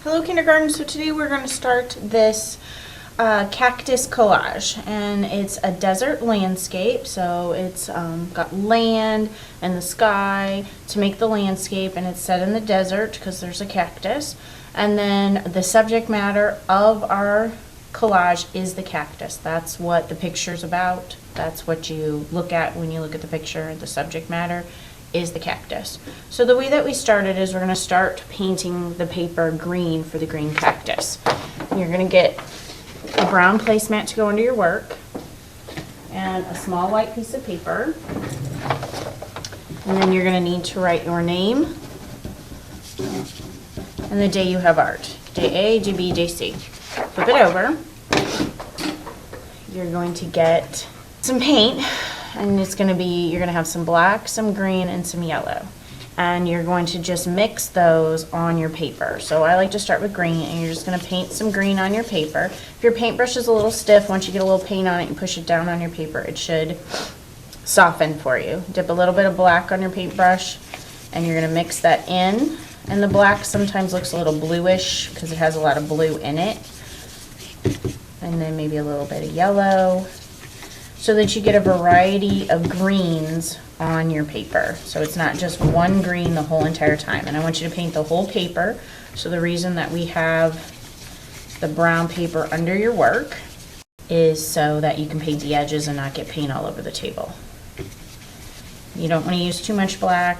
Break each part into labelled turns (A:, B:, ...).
A: Hello kindergarten, so today we're going to start this cactus collage, and it's a desert landscape, so it's got land and the sky to make the landscape, and it's set in the desert because there's a cactus, and then the subject matter of our collage is the cactus. That's what the picture's about. That's what you look at when you look at the picture. The subject matter is the cactus. So the way that we started is we're going to start painting the paper green for the green cactus. You're going to get a brown placemat to go under your work and a small white piece of paper, and then you're going to need to write your name and the day you have art. Day A, day B, day C. Flip it over. You're going to get some paint, and it's going to be, you're going to have some black, some green, and some yellow. And you're going to just mix those on your paper. So I like to start with green, and you're just going to paint some green on your paper. If your paintbrush is a little stiff, once you get a little paint on it and push it down on your paper, it should soften for you. Dip a little bit of black on your paintbrush, and you're going to mix that in. And the black sometimes looks a little bluish because it has a lot of blue in it. And then maybe a little bit of yellow, so that you get a variety of greens on your paper. So it's not just one green the whole entire time. And I want you to paint the whole paper. So the reason that we have the brown paper under your work is so that you can paint the edges and not get paint all over the table. You don't want to use too much black,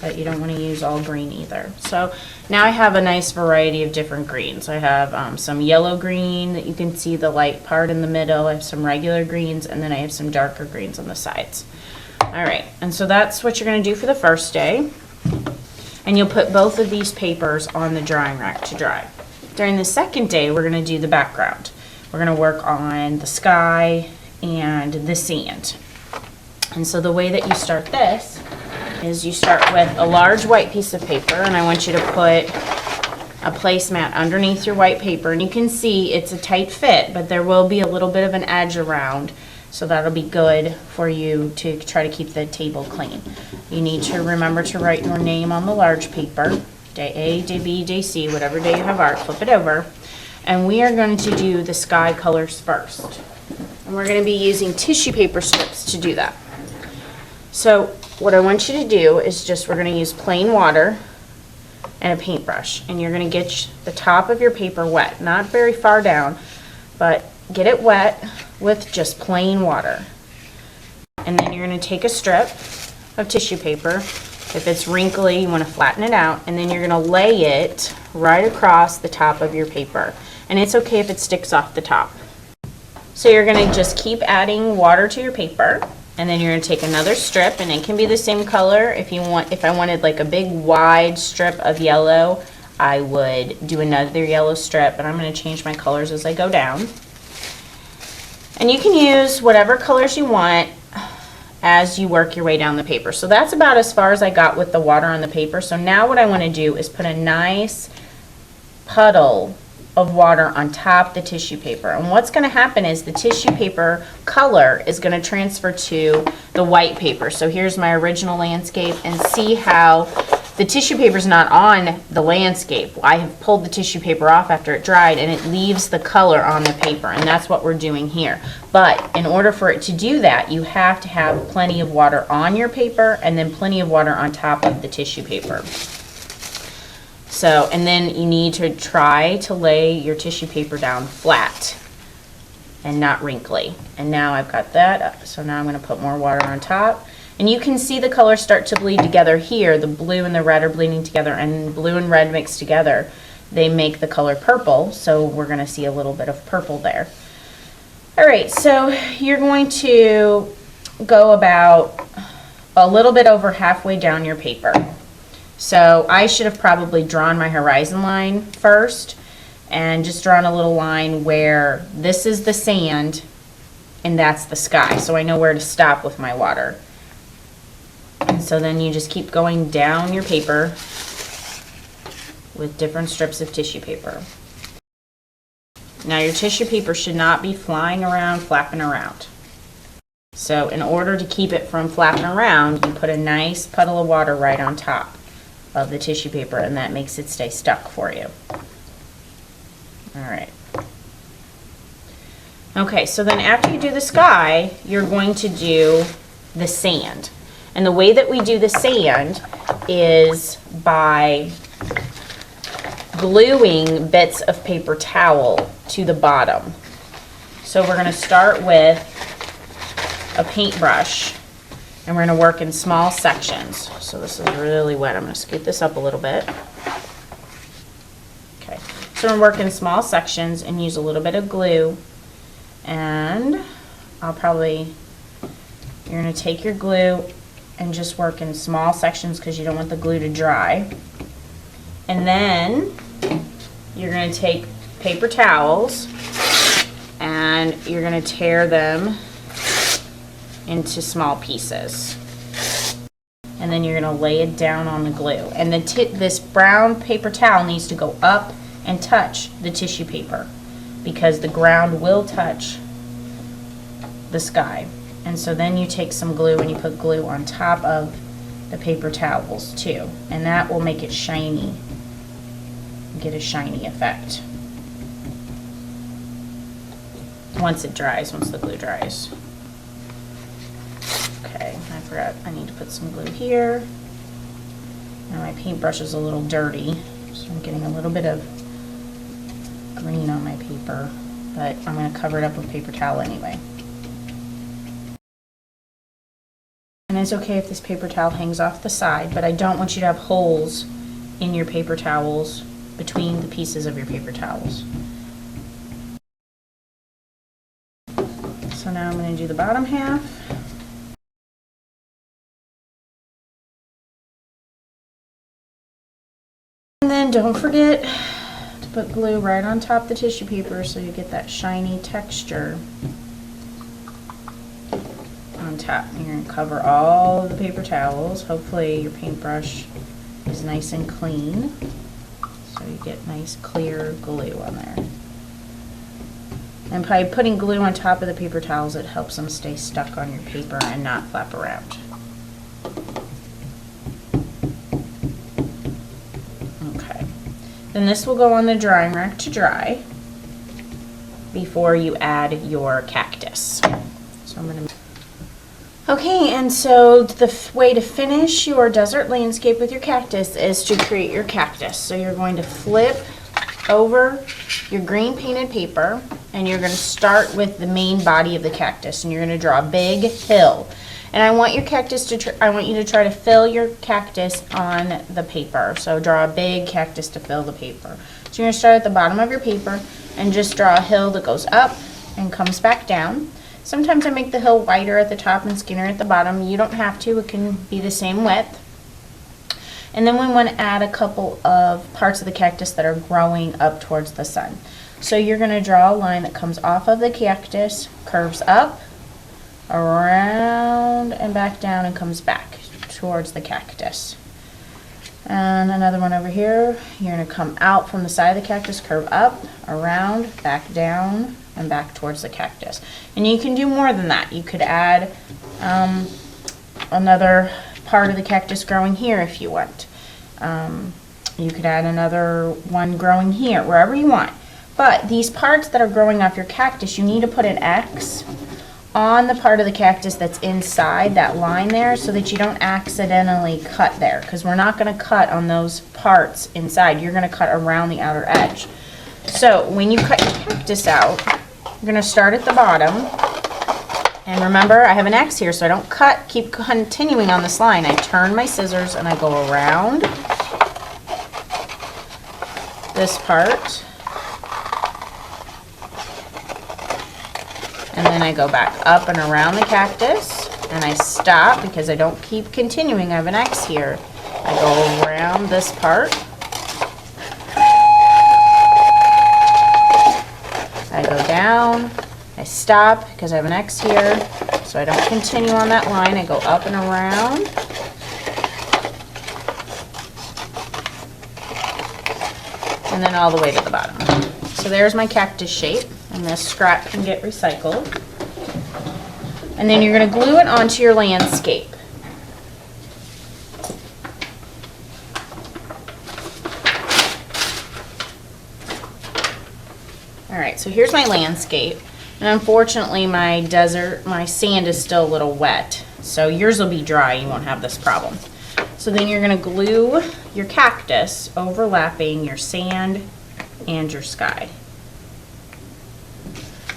A: but you don't want to use all green either. So now I have a nice variety of different greens. I have some yellow green that you can see the light part in the middle. I have some regular greens, and then I have some darker greens on the sides. All right, and so that's what you're going to do for the first day. And you'll put both of these papers on the drying rack to dry. During the second day, we're going to do the background. We're going to work on the sky and the sand. And so the way that you start this is you start with a large white piece of paper, and I want you to put a placemat underneath your white paper, and you can see it's a tight fit, but there will be a little bit of an edge around, so that'll be good for you to try to keep the table clean. You need to remember to write your name on the large paper, day A, day B, day C, whatever day you have art, flip it over, and we are going to do the sky colors first, and we're going to be using tissue paper strips to do that. So what I want you to do is we're going to use plain water and a paintbrush, and you're going to get the top of your paper wet, not very far down, but get it wet with just plain water. And then you're going to take a strip of tissue paper. If it's wrinkly, you want to flatten it out, and then you're going to lay it right across the top of your paper. And it's okay if it sticks off the top. So you're going to just keep adding water to your paper. And then you're going to take another strip, and it can be the same color. If I wanted like a big wide strip of yellow, I would do another yellow strip, but I'm going to change my colors as I go down. And you can use whatever colors you want as you work your way down the paper. So that's about as far as I got with the water on the paper. So now what I want to do is put a nice puddle of water on top of the tissue paper. And what's going to happen is the tissue paper color is going to transfer to the white paper. So here's my original landscape, and see how the tissue paper is not on the landscape. I have pulled the tissue paper off after it dried, and it leaves the color on the paper, and that's what we're doing here. But in order for it to do that, you have to have plenty of water on your paper and then plenty of water on top of the tissue paper. So, and then you need to try to lay your tissue paper down flat and not wrinkly. And now I've got that up. So now I'm going to put more water on top. And you can see the colors start to bleed together here. The blue and the red are bleeding together, and blue and red mixed together, they make the color purple. So we're going to see a little bit of purple there. All right, so you're going to go about a little bit over halfway down your paper. So I should have probably drawn my horizon line first, and just drawn a little line where this is the sand and that's the sky. So I know where to stop with my water. And so then you just keep going down your paper with different strips of tissue paper. Now your tissue paper should not be flying around, flapping around. So in order to keep it from flapping around, you put a nice puddle of water right on top of the tissue paper, and that makes it stay stuck for you. All right. Okay, so then after you do the sky, you're going to do the sand. And the way that we do the sand is by gluing bits of paper towel to the bottom. So we're going to start with a paintbrush, and we're going to work in small sections. So this is really wet. I'm going to scoot this up a little bit. Okay, so we're going to work in small sections and use a little bit of glue. And you're going to take your glue and just work in small sections because you don't want the glue to dry. And then you're going to take paper towels and you're going to tear them into small pieces. And then you're going to lay it down on the glue. And this brown paper towel needs to go up and touch the tissue paper because the ground will touch the sky. And so then you take some glue and you put glue on top of the paper towels too. And that will make it shiny. Get a shiny effect. Once the glue dries. Okay, I forgot I need to put some glue here. Now my paintbrush is a little dirty, so I'm getting a little bit of green on my paper, but I'm going to cover it up with paper towel anyway. And it's okay if this paper towel hangs off the side, but I don't want you to have holes in your paper towels between the pieces of your paper towels. So now I'm going to do the bottom half. And then don't forget to put glue right on top of the tissue paper so you get that shiny texture on top. You're going to cover all of the paper towels. Hopefully your paintbrush is nice and clean so you get nice clear glue on there. And by putting glue on top of the paper towels, it helps them stay stuck on your paper and not flap around. Okay. Then this will go on the drying rack to dry before you add your cactus. So I'm going to... Okay, and so the way to finish your desert landscape with your cactus is to create your cactus. So you're going to flip over your green painted paper and you're going to start with the main body of the cactus and you're going to draw a big hill. And I want your cactus to I want you to try to fill your cactus on the paper. So draw a big cactus to fill the paper. So you're going to start at the bottom of your paper and just draw a hill that goes up and comes back down. Sometimes I make the hill wider at the top and skinnier at the bottom. You don't have to. It can be the same width. And then we want to add a couple of parts of the cactus that are growing up towards the sun. So you're going to draw a line that comes off of the cactus, curves up, around, and back down, and comes back towards the cactus. And another one over here. You're going to come out from the side of the cactus, curve up, around, back down, and back towards the cactus. And you can do more than that. You could add another part of the cactus growing here if you want. You could add another one growing here, wherever you want. But these parts that are growing off your cactus, you need to put an X on the part of the cactus that's inside that line there so that you don't accidentally cut there, because we're not going to cut on those parts inside. You're going to cut around the outer edge. So when you cut your cactus out, you're going to start at the bottom. And remember, I have an X here, so I don't cut, keep continuing on this line. I turn my scissors and I go around this part. And then I go back up and around the cactus, and I stop because I don't keep continuing. I have an X here. I go around this part. I go down. I stop because I have an X here, so I don't continue on that line. I go up and around. And then all the way to the bottom. So there's my cactus shape, and this scrap can get recycled. And then you're going to glue it onto your landscape. All right, so here's my landscape. And unfortunately, my sand is still a little wet. So yours will be dry, you won't have this problem. So then you're gonna glue your cactus overlapping your sand and your sky.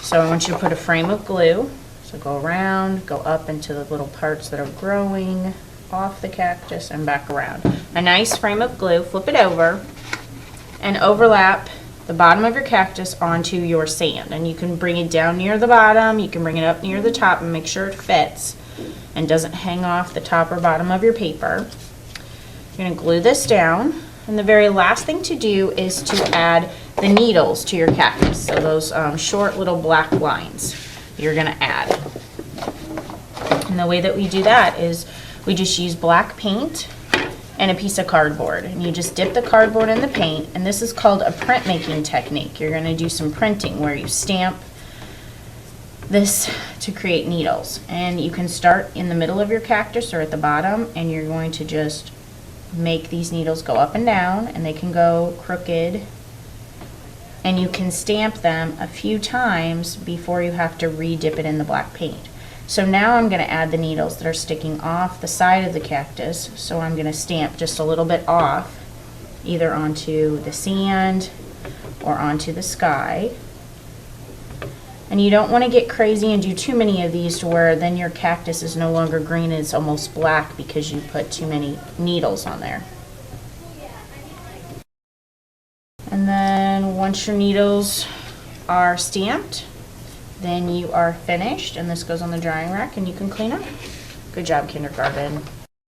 A: So I want you to put a frame of glue. So go around, go up into the little parts that are growing off the cactus and back around. A nice frame of glue, flip it over and overlap the bottom of your cactus onto your sand. And you can bring it down near the bottom, you can bring it up near the top and make sure it fits and doesn't hang off the top or bottom of your paper. You're going to glue this down, and the very last thing to do is to add the needles to your cactus. So those short little black lines you're going to add. And the way that we do that is we just use black paint and a piece of cardboard, and you just dip the cardboard in the paint, and this is called a printmaking technique. You're going to do some printing where you stamp this to create needles, and you can start in the middle of your cactus or at the bottom, and you're going to just make these needles go up and down, and they can go crooked, and you can stamp them a few times before you have to re-dip it in the black paint. So now I'm going to add the needles that are sticking off the side of the cactus. So I'm going to stamp just a little bit off, either onto the sand or onto the sky. And you don't want to get crazy and do too many of these to where then your cactus is no longer green and it's almost black because you put too many needles on there. And then once your needles are stamped, then you are finished, and this goes on the drying rack and you can clean up. Good job, kindergarten.